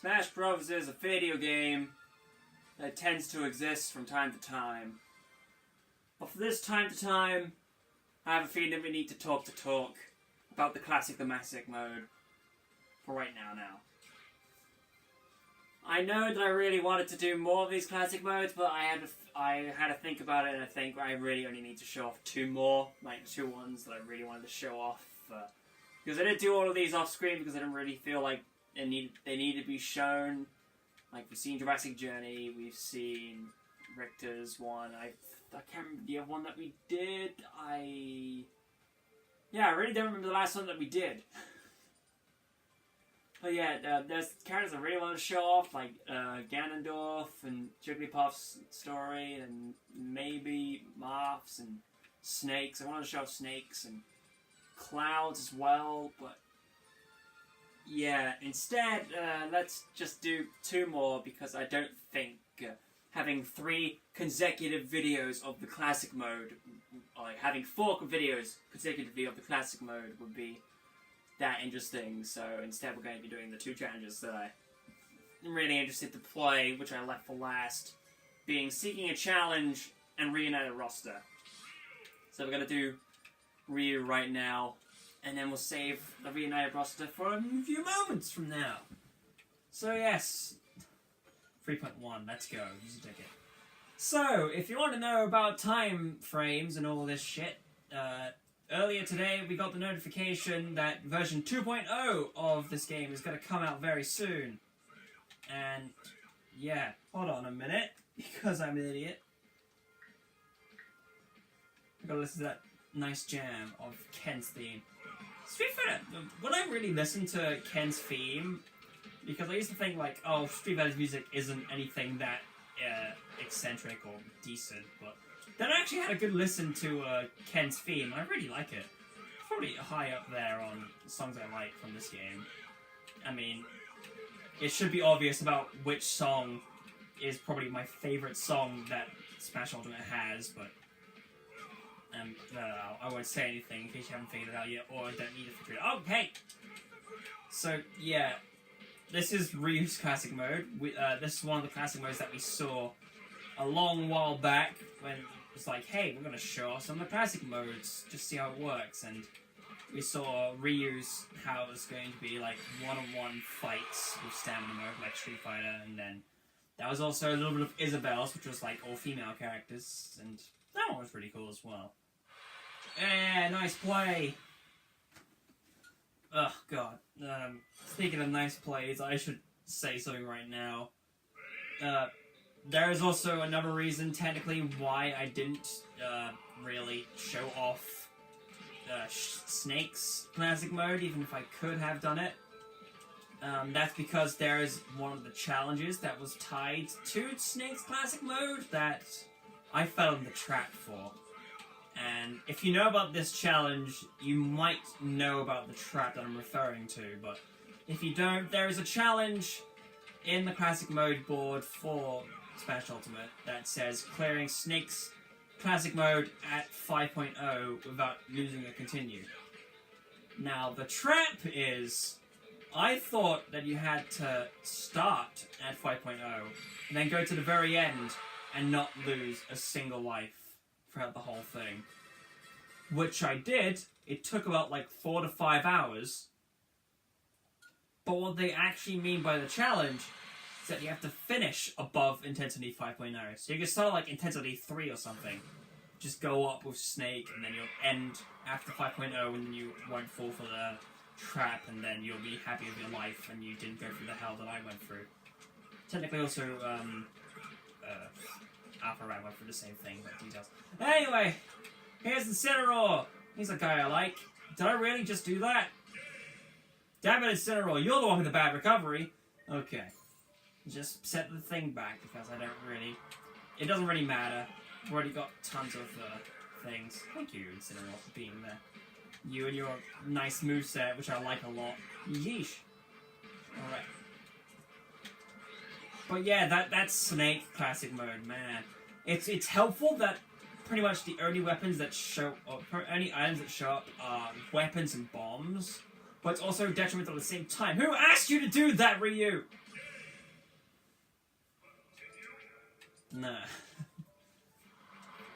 Smash Bros. Is a video game that tends to exist from time to time. But for this time to time, I have a feeling we need to talk about the classic thematic mode for right now. I know that I really wanted to do more of these classic modes, but I had to think about it, and I think I really only need to show off two more, like two ones that I really wanted to show off. Because I didn't do all of these off screen because I didn't really feel like they need to be shown. Like, we've seen Jurassic Journey, we've seen Richter's one, I can't remember the other one that we did. I really don't remember the last one that we did. But yeah, there's characters I really want to show off, like Ganondorf and Jigglypuff's story, and maybe Marths and Snakes. I want to show off Snakes and Clouds as well, but yeah, instead, let's just do two more, because I don't think having 3 consecutive videos of the classic mode, like having 4 videos consecutively of the classic mode would be that interesting. So instead we're going to be doing the 2 challenges that I'm really interested to play, which I left for last, being Seeking a Challenge and Reunited Roster. So we're going to do Ryu right now, and then we'll save the Reunited Roster for a few moments from now. So yes, 3.1, let's go, use a ticket. So, if you want to know about time frames and all this shit, earlier today we got the notification that version 2.0 of this game is going to come out very soon. And, yeah, hold on a minute, because I'm an idiot. I gotta listen to that nice jam of Ken's theme. Street Fighter, when I really listened to Ken's theme, because I used to think like, oh, Street Fighter's music isn't anything that eccentric or decent, but then I actually had a good listen to Ken's theme. I really like it. It's probably high up there on songs I like from this game. I mean, it should be obvious about which song is probably my favorite song that Smash Ultimate has, but I won't say anything in case you haven't figured it out yet, or don't need to figure it out. Oh, hey! So, yeah. This is Ryu's classic mode. This is one of the classic modes that we saw a long while back when it's like, hey, we're going to show off some of the classic modes, just see how it works. And we saw Ryu's, how it was going to be like one-on-one fights with stamina mode, like Street Fighter, and then that was also a little bit of Isabelle's, which was like all female characters, and that one was pretty cool as well. Yeah, nice play! Oh god. Speaking of nice plays, I should say something right now. There is also another reason, technically, why I didn't really show off Snake's classic mode, even if I could have done it. That's because there is one of the challenges that was tied to Snake's classic mode that I fell in the trap for. And if you know about this challenge, you might know about the trap that I'm referring to, but if you don't, there is a challenge in the classic mode board for Smash Ultimate that says clearing Snake's classic mode at 5.0 without losing a continue. Now, the trap is, I thought that you had to start at 5.0 and then go to the very end and not lose a single life throughout the whole thing. Which I did. It took about like 4 to 5 hours. But what they actually mean by the challenge is that you have to finish above Intensity 5.0. So you can start like Intensity 3 or something. Just go up with Snake, and then you'll end after 5.0, and then you won't fall for the trap, and then you'll be happy with your life, and you didn't go through the hell that I went through. Technically also, Alpha Rat went through the same thing, but details. Anyway, here's Incineroar. He's a guy I like. Did I really just do that? Damn it, Incineroar, you're the one with the bad recovery. Okay. Just set the thing back, because I don't really... It doesn't really matter. I've already got tons of things. Thank you, Incineroar, for being there. You and your nice moveset, which I like a lot. Yeesh. Alright. But yeah, that's Snake classic mode, man. It's helpful that pretty much the only weapons that show, or only items that show up are weapons and bombs. But it's also detrimental at the same time. Who asked you to do that, Ryu? No.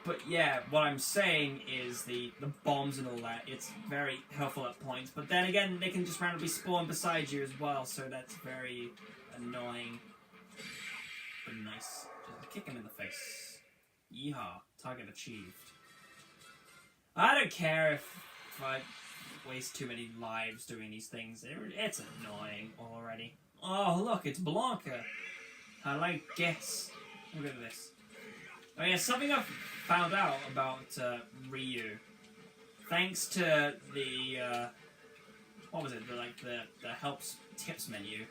But yeah, what I'm saying is the bombs and all that, it's very helpful at points. But then again, they can just randomly spawn beside you as well, so that's very annoying. But nice. Just kick him in the face. Yeehaw. Target achieved. I don't care if I waste too many lives doing these things. It's annoying already. Oh, look, it's Blanca. I like guess. Look at this. Oh yeah, something I've found out about Ryu. Thanks to the what was it? The helps tips menu.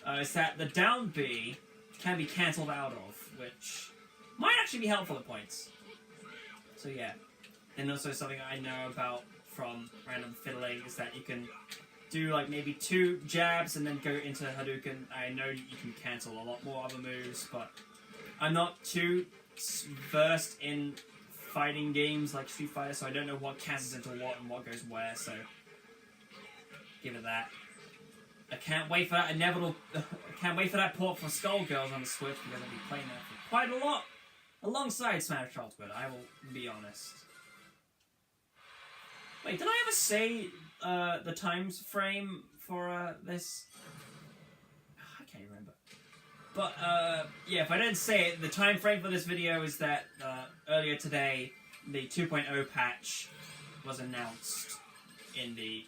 Is that the down B can be cancelled out of, which might actually be helpful at points. So yeah. And also something I know about from random fiddling is that you can do like maybe 2 jabs and then go into Hadouken. I know you can cancel a lot more other moves, but I'm not too versed in fighting games like Street Fighter, so I don't know what cancels into what and what goes where, so give it that. I can't wait for that inevitable. I can't wait for that port for Skullgirls on the Switch because I'll be playing that for quite a lot alongside Smash Ultimate. I will be honest. Wait, did I ever say the time frame for this? I can't remember. But yeah, if I didn't say it, the time frame for this video is that earlier today the 2.0 patch was announced in the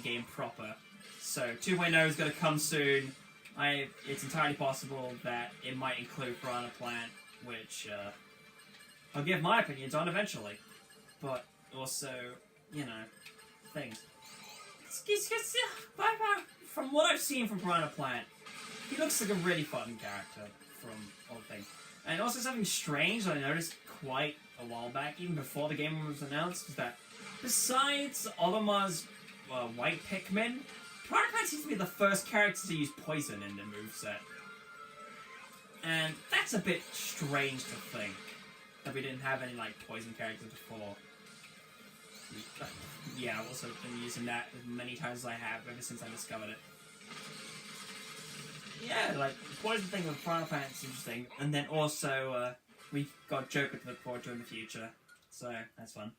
game proper. So 2.0 is going to come soon. It's entirely possible that it might include Piranha Plant, which I'll give my opinions on eventually. But also, you know, things. From what I've seen from Piranha Plant, he looks like a really fun character from all the things. And also something strange that I noticed quite a while back, even before the game was announced, is that besides Olimar's white Pikmin, Piranha Plant seems to be the first character to use poison in the moveset. And that's a bit strange to think, that we didn't have any like poison characters before. Yeah, I've also been using that as many times as I have ever since I discovered it. Yeah, like, the poison thing with Piranha Plant is interesting. And then also, we got Joker to look forward to in the future. So, that's fun.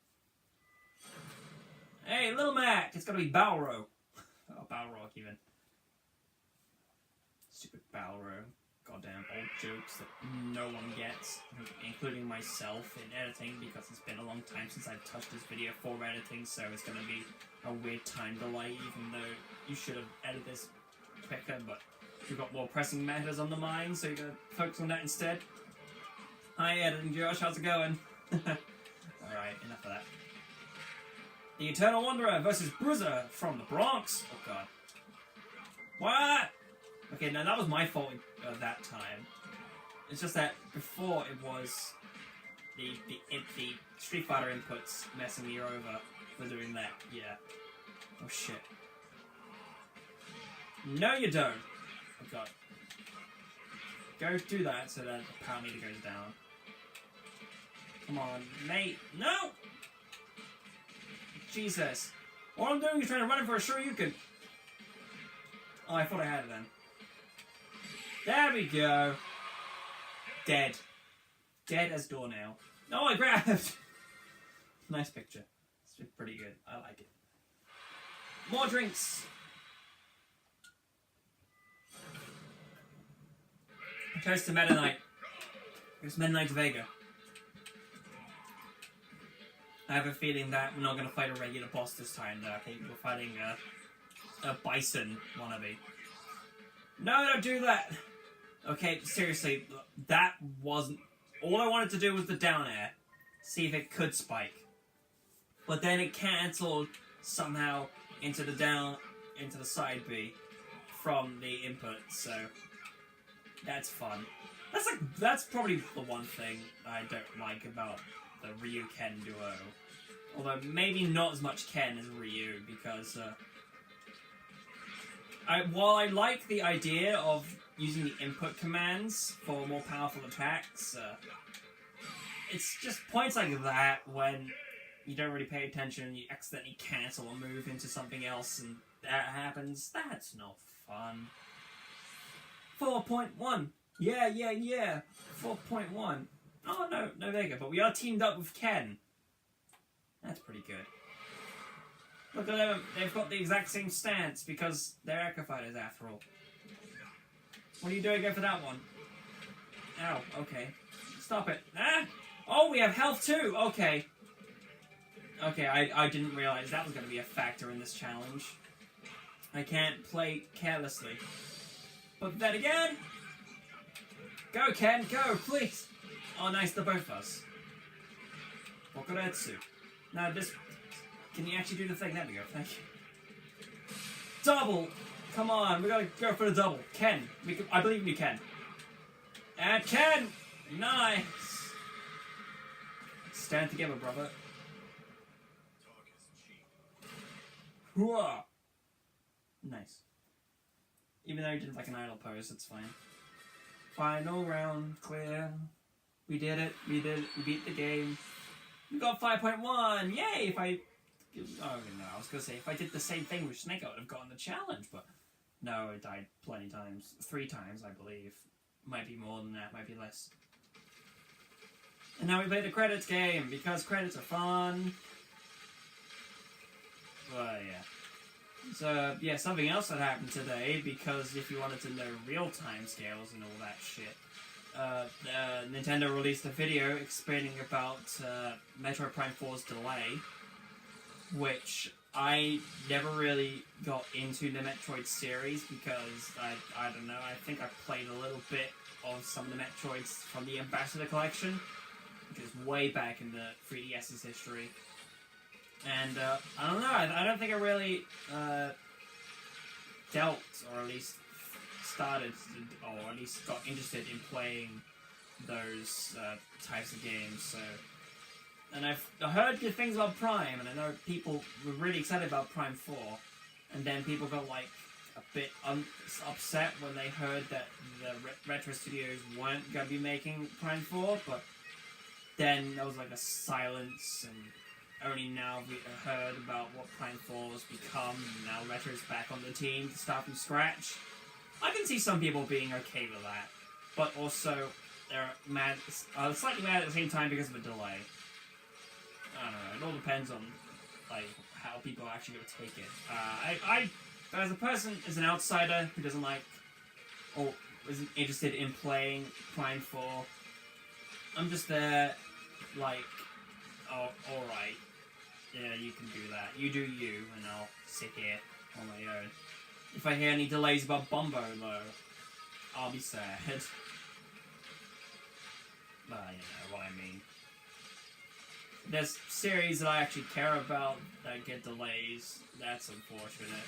Hey, Little Mac! It's gotta be Balro. Oh, Balrog, even. Stupid Balro. Goddamn old jokes that no one gets, including myself in editing, because it's been a long time since I've touched this video for editing, so it's gonna be a weird time delay, even though you should have edited this quicker, but you've got more pressing matters on the mind, so you're gonna focus on that instead. Hi, editing Josh, how's it going? Alright, enough of that. The Eternal Wanderer versus Bruiser from the Bronx. Oh god. What? Okay, now that was my fault that time. It's just that before it was the Street Fighter inputs messing me over for doing that. Yeah. Oh shit. No, you don't. Oh god. Go do that so that the power meter goes down. Come on, mate. No! Jesus. All I'm doing is trying to run it for a Shoryuken. Oh, I thought I had it then. There we go. Dead. Dead as doornail. No, I grabbed! Nice picture. It's pretty good. I like it. More drinks! Toast to Meta Knight. It's Meta Knight Vega. I have a feeling that we're not going to fight a regular boss this time, though. I think we're fighting a Bison wannabe. No, don't do that! Okay, seriously, that wasn't... All I wanted to do was the down air. See if it could spike. But then it cancelled somehow into the side B from the input, so... That's fun. That's probably the one thing I don't like about the Ryu-Ken duo. Although maybe not as much Ken as Ryu, because while I like the idea of using the input commands for more powerful attacks, it's just points like that when you don't really pay attention and you accidentally cancel a move into something else and that happens. That's not fun. 4.1. Yeah, yeah, yeah. 4.1. Oh, no Vega, but we are teamed up with Ken. That's pretty good. Look at them, they've got the exact same stance because they're Echo Fighters after all. What are you doing? Go for that one. Ow, okay. Stop it. Ah! Oh, we have health too! Okay. Okay, I didn't realize that was going to be a factor in this challenge. I can't play carelessly. But then again... Go, Ken, go, please! Oh, nice, the both of us. Bokuretsu. Now, this... Can you actually do the thing? There we go, thank you. Double! Come on, we gotta go for the double. Ken, I believe you can. And Ken! Nice! Stand together, brother. Hooah! Nice. Even though he did like an idle pose, it's fine. Final round, clear. We did it, we beat the game. We got 5.1! Yay! If I... Oh no, I was gonna say, if I did the same thing with Snake, I would have gotten the challenge, but... No, I died plenty times. 3 times, I believe. Might be more than that, might be less. And now we play the credits game, because credits are fun. But yeah. So, yeah, something else that happened today, because if you wanted to know real time scales and all that shit, Nintendo released a video explaining about Metroid Prime 4's delay, which I never really got into the Metroid series because I don't know, I think I played a little bit of some of the Metroids from the Ambassador Collection, which is way back in the 3DS's history. And I don't know, I don't think I really dealt, or at least started, or at least got interested in playing those types of games, so... And I've heard good things about Prime, and I know people were really excited about Prime 4, and then people got like a bit upset when they heard that the Retro Studios weren't going to be making Prime 4, but then there was like a silence, and only now we heard about what Prime 4 has become, and now Retro's back on the team to start from scratch. I can see some people being okay with that, but also they're mad, slightly mad at the same time because of a delay. I don't know, it all depends on like how people are actually going to take it. I as a person, as an outsider who doesn't like or isn't interested in playing Prime 4, I'm just there like, oh, alright, yeah, you can do that. You do you, and I'll sit here on my own. If I hear any delays about Bumbo, though, I'll be sad. But you know what I mean. There's series that I actually care about that get delays. That's unfortunate.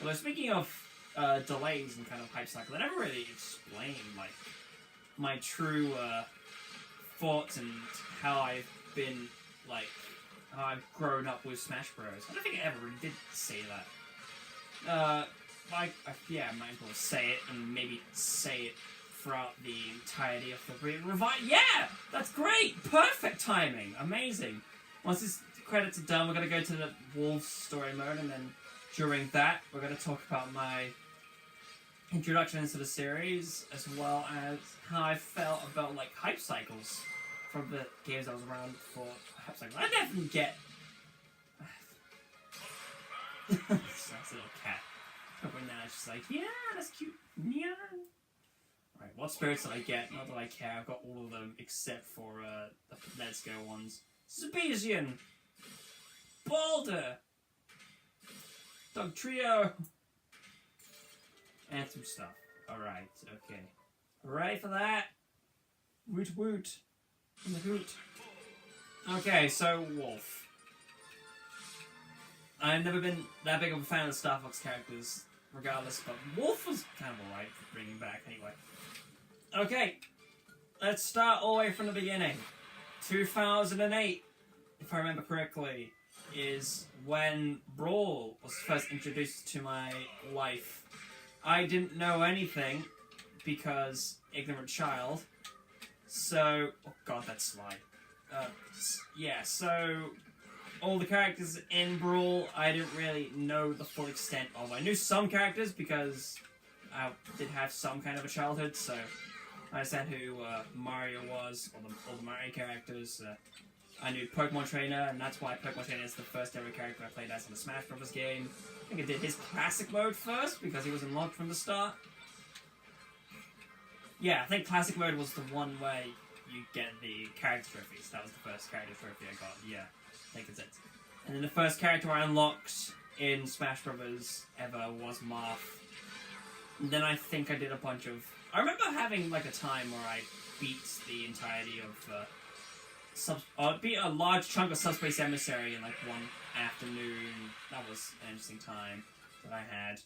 Although speaking of delays and kind of hype cycle, I never really explained like my true thoughts and how I've been like how I've grown up with Smash Bros. I don't think I ever really did say that. Yeah, I might as well say it and maybe say it throughout the entirety of the revive. Yeah! That's great! Perfect timing! Amazing! Once these credits are done, we're going to go to the Wolves story mode, and then during that, we're going to talk about my introduction into the series, as well as how I felt about, like, hype cycles from the games I was around for hype cycles. I definitely get... That's a little cat. Over now, it's just like, yeah, that's cute. Yeah. Right, what spirits did I get? Not that I care, I've got all of them except for the Let's Go ones. Zebesian! Balder! Dog Trio! And some stuff. Alright, okay. Ready for that? Woot woot. In the hoot. Okay, so Wolf. I've never been that big of a fan of the Star Fox characters, regardless, but Wolf was kind of alright for bringing back anyway. Okay, let's start all the way from the beginning. 2008, if I remember correctly, is when Brawl was first introduced to my life. I didn't know anything because ignorant child. So, oh god, that's Sly. Yeah, so all the characters in Brawl I didn't really know the full extent of. I knew some characters because I did have some kind of a childhood, so I understand who Mario was, all the Mario characters. I knew Pokemon Trainer, and that's why Pokemon Trainer is the first ever character I played as in a Smash Bros. Game. I think I did his classic mode first, because he was unlocked from the start. Yeah, I think classic mode was the one where you get the character trophies. That was the first character trophy I got, yeah. I think it's it. And then the first character I unlocked in Smash Bros. Ever was Marth. And then I think I did a bunch of... I remember having like a time where I beat the entirety of... beat a large chunk of Subspace Emissary in like one afternoon. That was an interesting time that I had.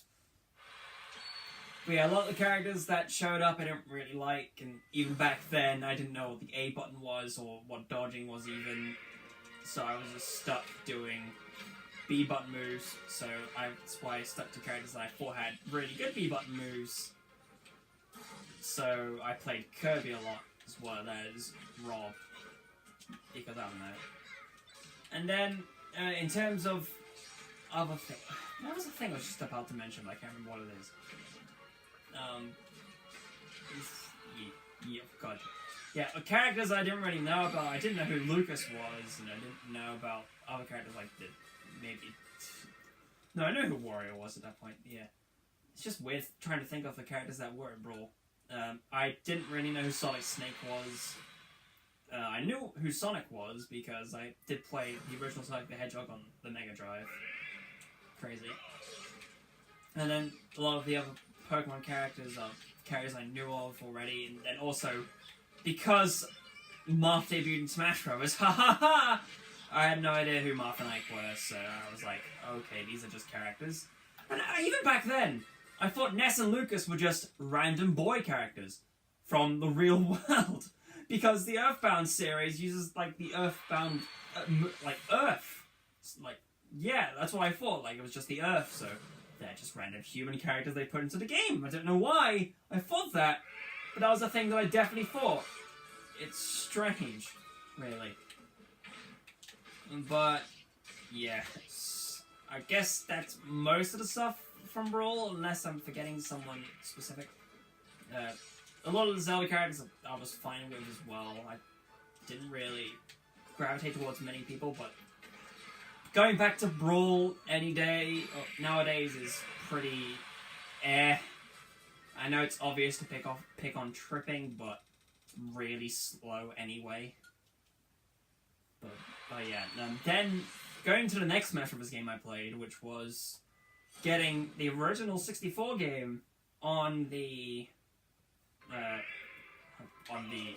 But yeah, a lot of the characters that showed up I didn't really like, and even back then I didn't know what the A button was or what dodging was even. So I was just stuck doing B button moves, so that's why I stuck to characters that I thought had really good B button moves. So I played Kirby a lot as well as Rob, because I don't know. And then in terms of other things, what was the thing I was just about to mention, but I can't remember what it is. God. Yeah, characters I didn't really know about. I didn't know who Lucas was, and I didn't know about other characters like maybe. No, I know who Wario was at that point. Yeah, it's just weird trying to think of the characters that were in Brawl. I didn't really know who Solid Snake was. I knew who Sonic was because I did play the original Sonic the Hedgehog on the Mega Drive. Crazy. And then a lot of the other Pokemon characters are characters I knew of already, and then also because Marth debuted in Smash Bros. Ha ha ha! I had no idea who Marth and Ike were, so I was like, okay, these are just characters. And even back then, I thought Ness and Lucas were just random boy characters from the real world. Because the Earthbound series uses, like, the Earthbound, Earth. Like, yeah, that's what I thought. Like, it was just the Earth, so they're just random human characters they put into the game. I don't know why I thought that, but that was a thing that I definitely thought. It's strange, really. But, yeah. I guess that's most of the stuff from Brawl, unless I'm forgetting someone specific. A lot of the Zelda characters I was fine with as well. I didn't really gravitate towards many people, but going back to Brawl any day nowadays is pretty I know it's obvious to pick on tripping, but really slow anyway. But yeah, then going to the next Smash Bros. Game I played, which was getting the original 64 game on the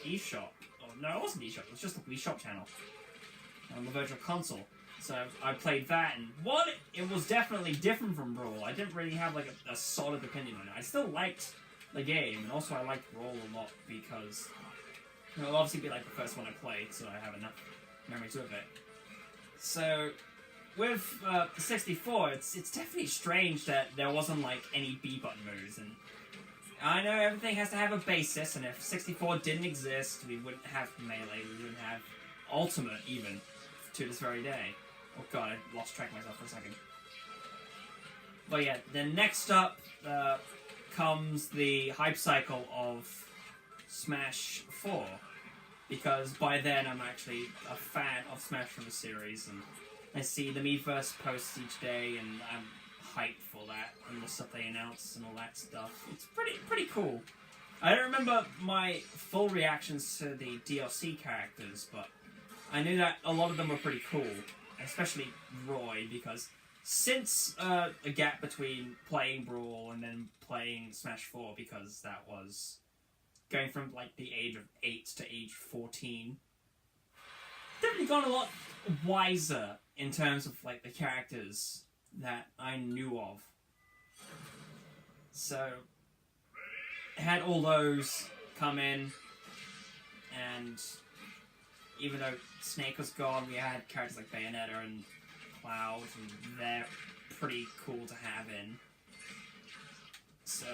eShop. Oh, no, it wasn't eShop. It was just the Wii Shop channel on the Virtual Console. So I played that, and while it was definitely different from Brawl, I didn't really have like a solid opinion on it. I still liked the game, and also I liked Brawl a lot because it'll obviously be like the first one I played, so I have enough memories of it. So with the 64, it's definitely strange that there wasn't like any B button moves, and I know everything has to have a basis, and if 64 didn't exist, we wouldn't have Melee, we wouldn't have Ultimate even to this very day. Oh god, I lost track of myself for a second. But yeah, then next up comes the hype cycle of Smash 4. Because by then I'm actually a fan of Smash from the series, and I see the Miiverse posts each day, and I'm hyped for that, and the stuff they announce and all that stuff. It's pretty cool. I don't remember my full reactions to the DLC characters, but I knew that a lot of them were pretty cool, especially Roy, because since a gap between playing Brawl and then playing Smash 4, because that was going from like the age of 8 to age 14, definitely got a lot wiser in terms of like the characters that I knew of. So I had all those come in, and even though Snake was gone, we had characters like Bayonetta and Cloud, and they're pretty cool to have in. So,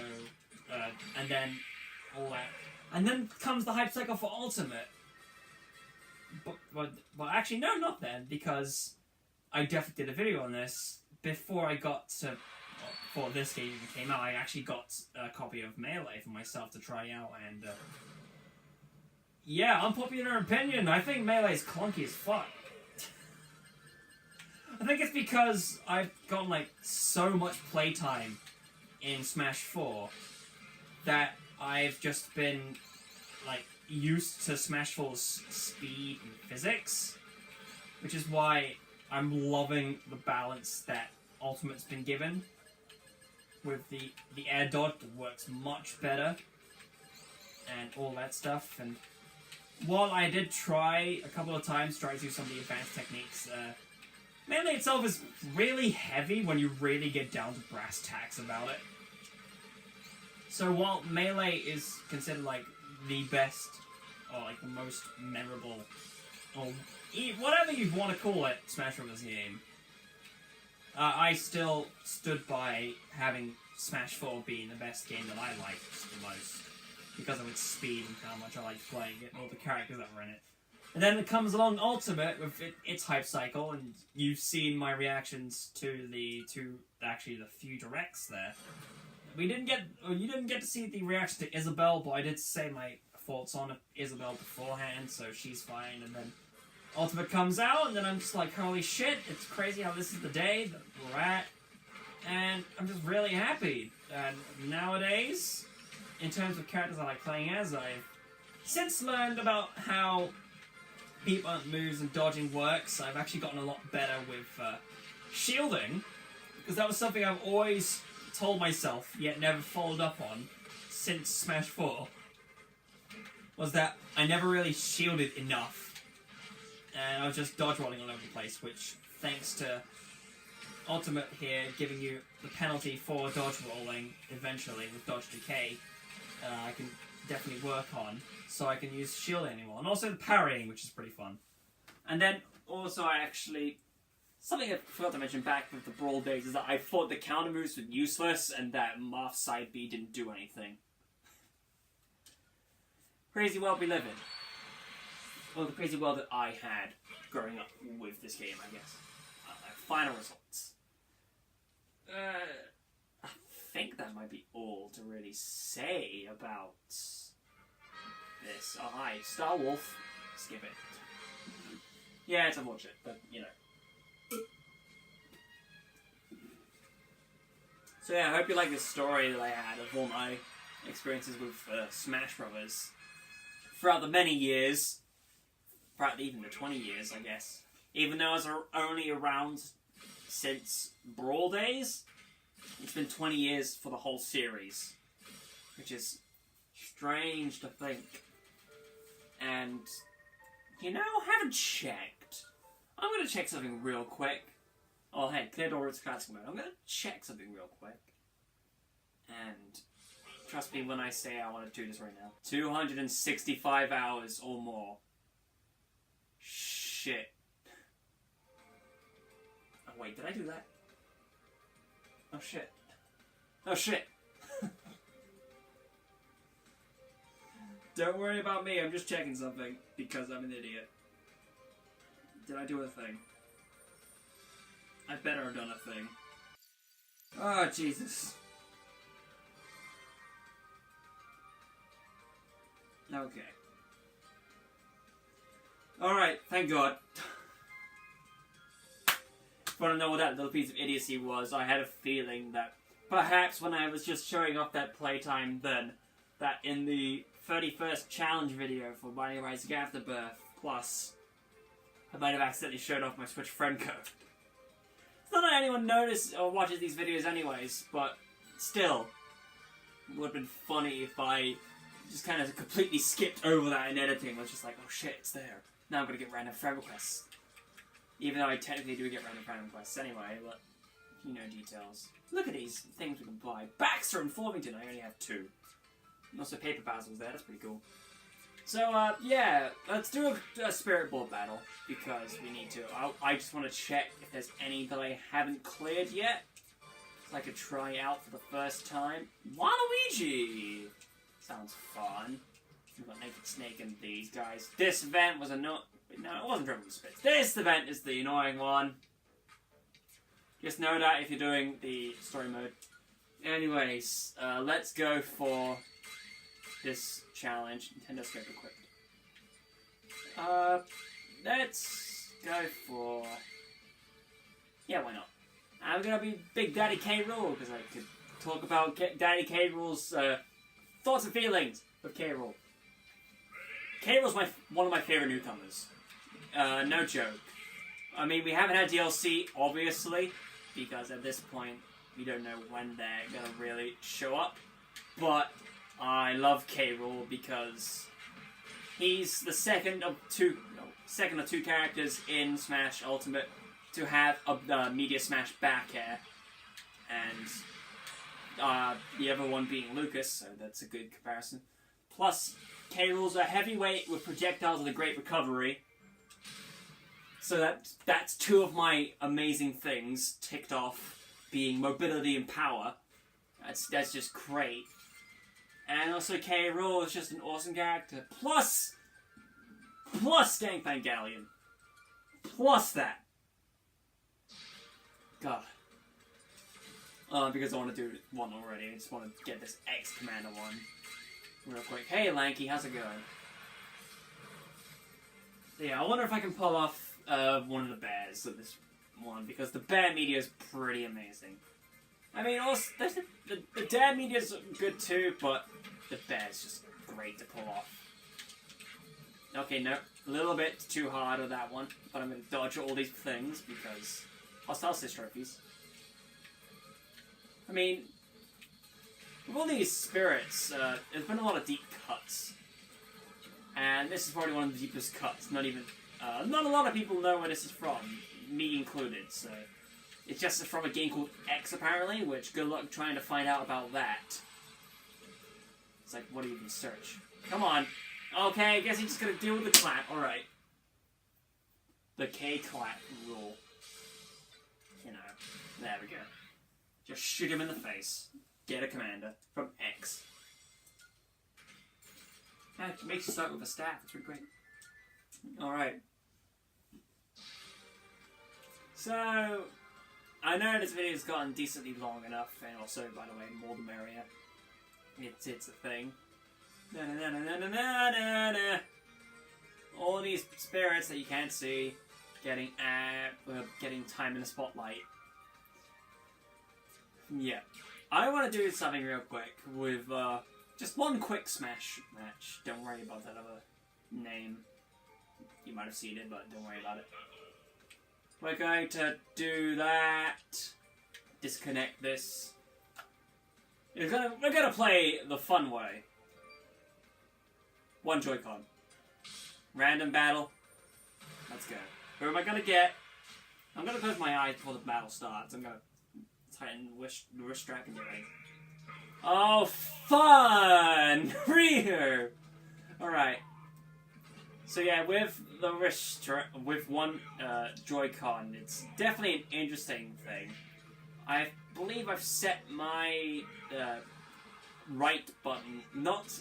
and then all that. And then comes the hype cycle for Ultimate. But actually, no, not then, because I definitely did a video on this before I got to... Well, before this game even came out, I actually got a copy of Melee for myself to try out, and yeah, unpopular opinion, I think Melee is clunky as fuck. I think it's because I've gotten like so much playtime in Smash 4 that I've just been like used to Smash 4's speed and physics, which is why I'm loving the balance that Ultimate's been given with the air dodge that works much better and all that stuff. And while I did try a couple of times to do some of the advanced techniques, Melee itself is really heavy when you really get down to brass tacks about it. So while Melee is considered like the best, or like the most memorable, or whatever you want to call it, Smash Bros. Game, I still stood by having Smash 4 being the best game that I liked the most, because of its speed and how much I liked playing it and all the characters that were in it. And then it comes along Ultimate with its hype cycle, and you've seen my reactions to the few directs there. You didn't get to see the reaction to Isabelle, but I did say my thoughts on Isabelle beforehand, so she's fine. And then Ultimate comes out, and then I'm just like, holy shit, it's crazy how this is the day that we're at. And I'm just really happy. And nowadays, in terms of characters I like playing as, I've since learned about how beat bump moves and dodging works. I've actually gotten a lot better with shielding, because that was something I've always told myself, yet never followed up on since Smash 4, was that I never really shielded enough, and I was just dodge rolling all over the place, which, thanks to Ultimate here giving you the penalty for dodge rolling eventually with dodge decay, I can definitely work on, so I can use shielding anymore, and also the parrying, which is pretty fun. And then also something I forgot to mention back with the Brawl days is that I thought the counter moves were useless and that Marth side B didn't do anything. Crazy world we live in. Well, the crazy world that I had growing up with this game, I guess. Final results. I think that might be all to really say about this. Oh, hi. Star Wolf. Skip it. Yeah, it's unfortunate, but, you know. So yeah, I hope you like this story that I had of all my experiences with Smash Brothers throughout the many years, throughout even the 20 years, I guess. Even though I was only around since Brawl days, it's been 20 years for the whole series, which is strange to think. And, you know, I haven't checked. I'm going to check something real quick. Oh, hey, cleared all its classic mode. I'm going to check something real quick. And trust me when I say I want to do this right now. 265 hours or more. Shit. Oh, wait, did I do that? Oh, shit. Oh, shit. Don't worry about me, I'm just checking something, because I'm an idiot. Did I do a thing? I better have done a thing. Oh, Jesus. Okay. Alright, thank God. If you want to know what that little piece of idiocy was, I had a feeling that perhaps when I was just showing off that playtime then, that in the 31st challenge video for Binding of Isaac Afterbirth Plus, I might have accidentally showed off my Switch friend code. It's not that anyone notices or watches these videos anyways, but still, it would have been funny if I just kind of completely skipped over that in editing. I was just like, oh shit, it's there. Now I'm going to get random friend requests. Even though I technically do get random friend requests anyway, but you know details. Look at these things we can buy. Baxter and Formington, I only have 2. And also Paper Basil's there, that's pretty cool. So, yeah, let's do a Spirit Ball battle, because we need to. I just want to check if there's any that I haven't cleared yet, so I could try out for the first time. Waluigi! Sounds fun. We've got Naked Snake and these guys. This event was no, it wasn't Driven Spits. This event is the annoying one. Just know that if you're doing the story mode. Anyways, let's go for this challenge. Nintendo's super quick. Let's go for... Yeah, why not? I'm gonna be Big Daddy K. Rool, because I could talk about Daddy K. Rool's thoughts and feelings of K. Rool. K. Rool's one of my favorite newcomers. No joke. I mean, we haven't had DLC, obviously, because at this point, we don't know when they're gonna really show up. But I love K. Rool because he's the second of two characters in Smash Ultimate to have a Meteor Smash back air, and the other one being Lucas, so that's a good comparison. Plus, K. Rool's a heavyweight with projectiles of the Great Recovery. So that's two of my amazing things ticked off, being mobility and power. That's just great. And also K. Rool is just an awesome character. Plus Gangplank Galleon. Plus that. God. Because I want to do one already. I just want to get this X Commander one real quick. Hey Lanky, how's it going? Yeah, I wonder if I can pull off one of the bears of this one, because the bear media is pretty amazing. I mean, also, the dad media is good too, but the bear's just great to pull off. Okay, no, a little bit too hard with that one, but I'm going to dodge all these things because hostile assist trophies. I mean, with all these spirits, there's been a lot of deep cuts. And this is probably one of the deepest cuts. Not a lot of people know where this is from, me included, so... It's just from a game called X, apparently, which good luck trying to find out about that. It's like, what do you even search? Come on. Okay, I guess he's just gonna deal with the clap. Alright. The K-clap rule. You know, there we go. Just shoot him in the face. Get a commander from X. Yeah, it makes you start with a staff. It's really great. Alright. So, I know this video's gotten decently long enough, and also, by the way, more the merrier. It's a thing. Na -na -na -na -na -na -na -na. All these spirits that you can't see, getting time in the spotlight. Yeah. I want to do something real quick with, just one quick Smash match. Don't worry about that other name. You might have seen it, but don't worry about it. We're going to do that. Disconnect this. We're gonna play the fun way. One Joy-Con. Random battle. Let's go. Who am I gonna get? I'm gonna close my eyes before the battle starts. I'm gonna tighten the wrist strap and get ready. Oh, fun! Ryu! Alright. So yeah, with the with one Joy-Con, it's definitely an interesting thing. I believe I've set my right button, not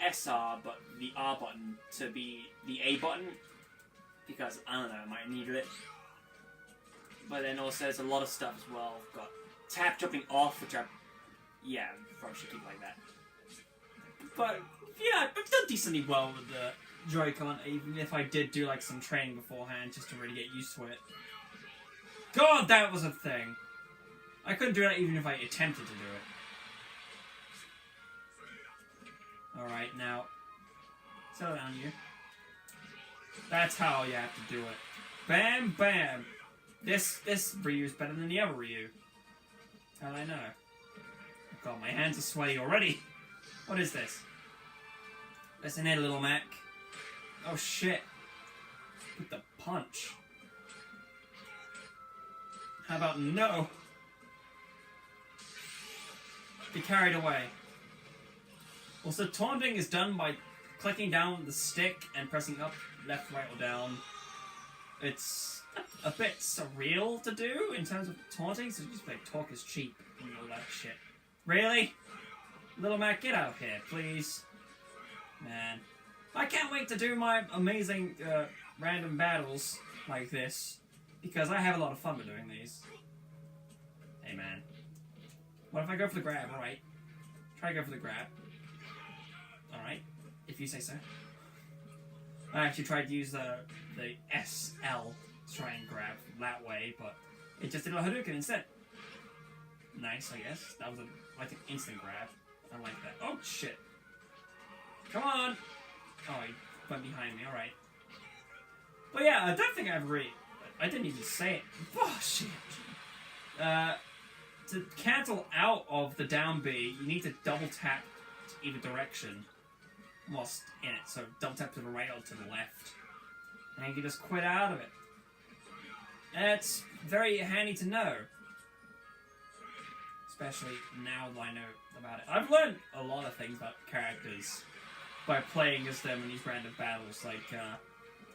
SR, but the R button, to be the A button, because, I don't know, I might need it. But then also there's a lot of stuff as well. I've got tap jumping off, which yeah, probably should keep like that. But, yeah, I've done decently well with the Joy-Con, even if I did do like some training beforehand just to really get used to it. God, that was a thing! I couldn't do that even if I attempted to do it. Alright, now, settle down, you. That's how you have to do it. Bam, bam! This Ryu's better than the other Ryu. How do I know? God, my hands are sweaty already. What is this? Listen here, little Mac. Oh shit. With the punch. How about no? Be carried away. Also, taunting is done by clicking down the stick and pressing up, left, right, or down. It's a bit surreal to do in terms of taunting, so just like talk is cheap and all that shit. Really? Little Mac, get out of here, please. Man. I can't wait to do my amazing random battles like this, because I have a lot of fun with doing these. Hey man. What if I go for the grab? Alright. Try to go for the grab. Alright. If you say so. I actually tried to use the SL to try and grab that way, but it just did a Hadouken instead. Nice, I guess. That was like an instant grab. I like that. Oh, shit. Come on! Oh, he went behind me. Alright. But yeah, I don't think I've really... I didn't even say it. Oh, shit. To cancel out of the down B, you need to double tap to either direction whilst in it. So double tap to the right or to the left. And you can just quit out of it. And it's very handy to know. Especially now that I know about it. I've learned a lot of things about characters by playing as them in these random battles. Like,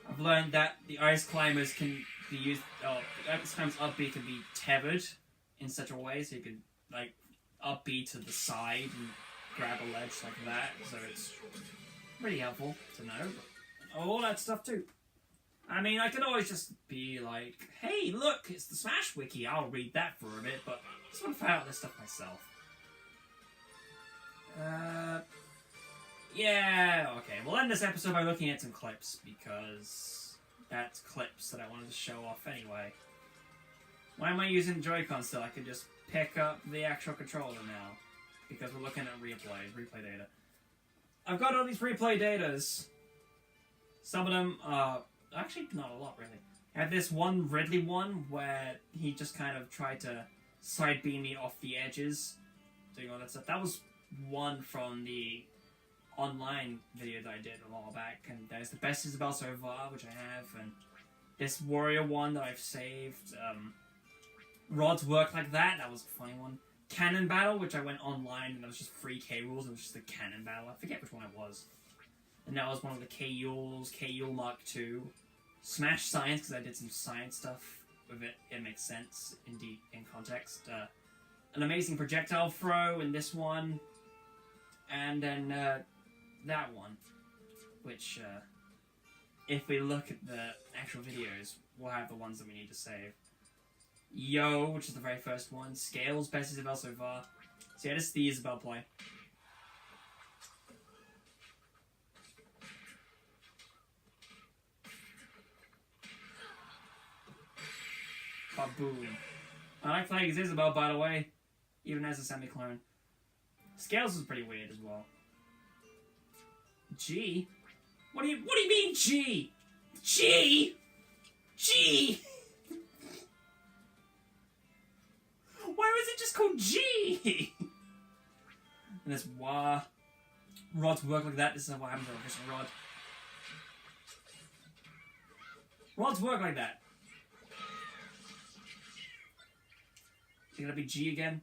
I've learned that the ice climbers can be used, the ice climbers up B can be tethered in such a way so you can, like, up B to the side and grab a ledge like that. So it's pretty helpful to know. All that stuff too. I mean, I could always just be like, hey, look, it's the Smash Wiki, I'll read that for a bit, but I just want to find out this stuff myself. Yeah, okay, we'll end this episode by looking at some clips, because that's clips that I wanted to show off anyway. Why am I using Joy-Con still? I could just pick up the actual controller now, because we're looking at replay data. I've got all these replay datas. Some of them are... Actually, not a lot, really. I had this one Ridley one where he just kind of tried to side beam me off the edges, doing all that stuff. That was one from the online video that I did a while back, and there's the best Isabelle so far, which I have, and this warrior one that I've saved. Rod's Work Like That, that was a funny one. Cannon Battle, which I went online, and it was just free K rules, it was just a cannon battle. I forget which one it was. And that was one of the K-Yules, K-Yule Mark II. Smash Science, because I did some science stuff with it. It makes sense, indeed, in context. An amazing projectile throw in this one. And then that one. Which, if we look at the actual videos, we'll have the ones that we need to save. Yo, which is the very first one. Scales, best Isabelle so far. So yeah, this is the Isabelle play. Boom. I like playing as Isabelle, by the way, even as a semi-clone. Scales is pretty weird as well. G? What do you mean G? G? G? Why was it just called G? And this Wah. Rod's Work Like That. This is what happens to official Rod. Rod's Work Like That. Is it gonna be G again?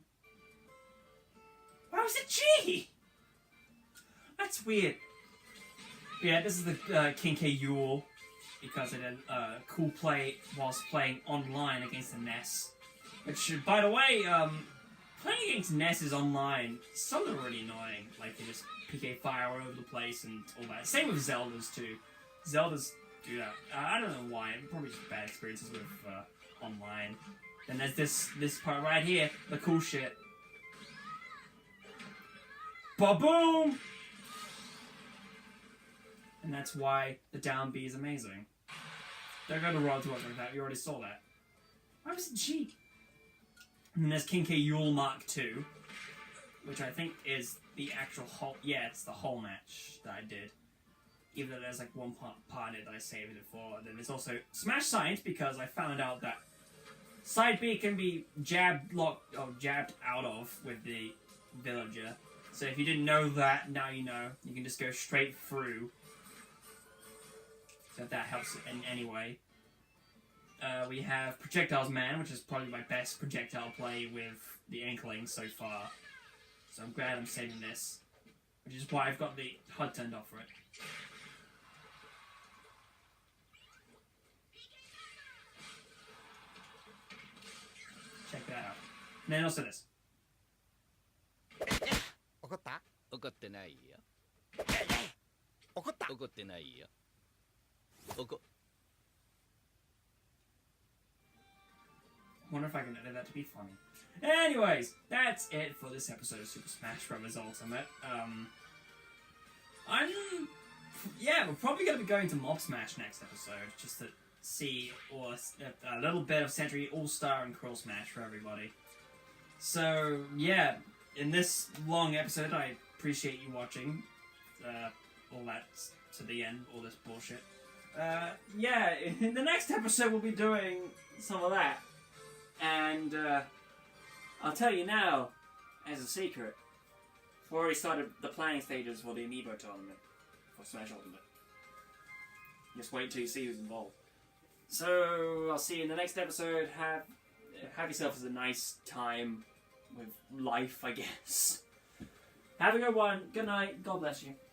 Why was it G? That's weird. Yeah, this is the King K. Yule, because it did cool play whilst playing online against the NES. Which, by the way, playing against NES's online, some of them are really annoying. Like, they just PK fire all over the place and all that. Same with Zeldas, too. Zeldas do that. I don't know why. Probably just bad experiences with online. Then there's this part right here, the cool shit. Ba-boom! And that's why the down B is amazing. Don't go to Rod's Work Like That, we already saw that. Why was it G? And then there's King K. Yule Mark II, which I think is the actual whole... Yeah, it's the whole match that I did. Even though there's like one part in it that I saved it for. And then there's also Smash Science, because I found out that side B can be jabbed out of with the villager. So if you didn't know that, now you know. You can just go straight through. So if that helps in any way. We have Projectiles Man, which is probably my best projectile play with the Inkling so far. So I'm glad I'm saving this. Which is why I've got the HUD turned off for it. Check that out. And then also this. 怒った？怒ってないよ。怒った？怒ってないよ。wonder if I can edit that to be funny. Anyways, that's it for this episode of Super Smash Bros. Ultimate. We're probably going to be going to Mob Smash next episode, just to see a little bit of Century All-Star and Crawl Smash for everybody. So, yeah, in this long episode, I appreciate you watching all that to the end, all this bullshit. In the next episode we'll be doing some of that. And, I'll tell you now, as a secret, we've already started the planning stages for the Amiibo tournament for Smash Ultimate. Just wait until you see who's involved. So, I'll see you in the next episode. Have yourself a nice time with life, I guess. Have a good one. Good night. God bless you.